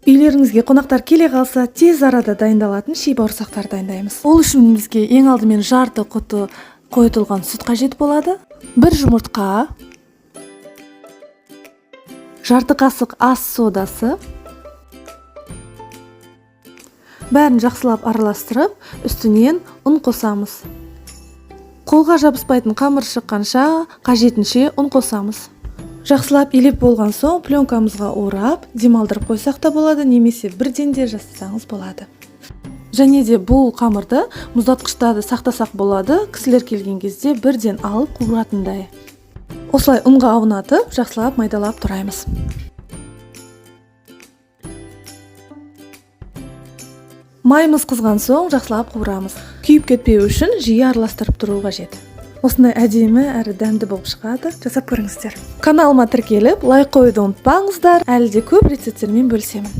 Үйлеріңізге қонақтар келе қалса, тез арада дайындалатын ши бауырсақтар дайындаймыз. Ол үшін бізге ең алдымен жарты құты қойытылған сүт қажет болады. 1 жұмыртқа, жарты қасық ас содасы. Бәрін жақсылап араластырып, үстінен ұн қосамыз. Қолға жабыспайтын қамыр шыққанша, қажетінше ұн қосамыз. Жақсылап илеп болған соң пленкамызға орап, демалдырып қойсақ та болады, немесе бірден де жасасаңыз болады. Және де бұл қамырды мұздатқышта сақтасақ болады, кісілер келген кезде бірден алып қуыратындай. Осылай ұнға аунатып, жақсылап майдалап тұраймыз. Майымыз қызған соң жақсылап қуырамыз. Күйіп кетпеу үшін жиі араластырып тұру қажет. Осындай әдемі әрі дәмді болып шығады. Жасап көріңіздер. Каналыма тіркеліп, лайк қоюды ұмытпаңыздар. Әлі де көп рецепттермен бөлісемін.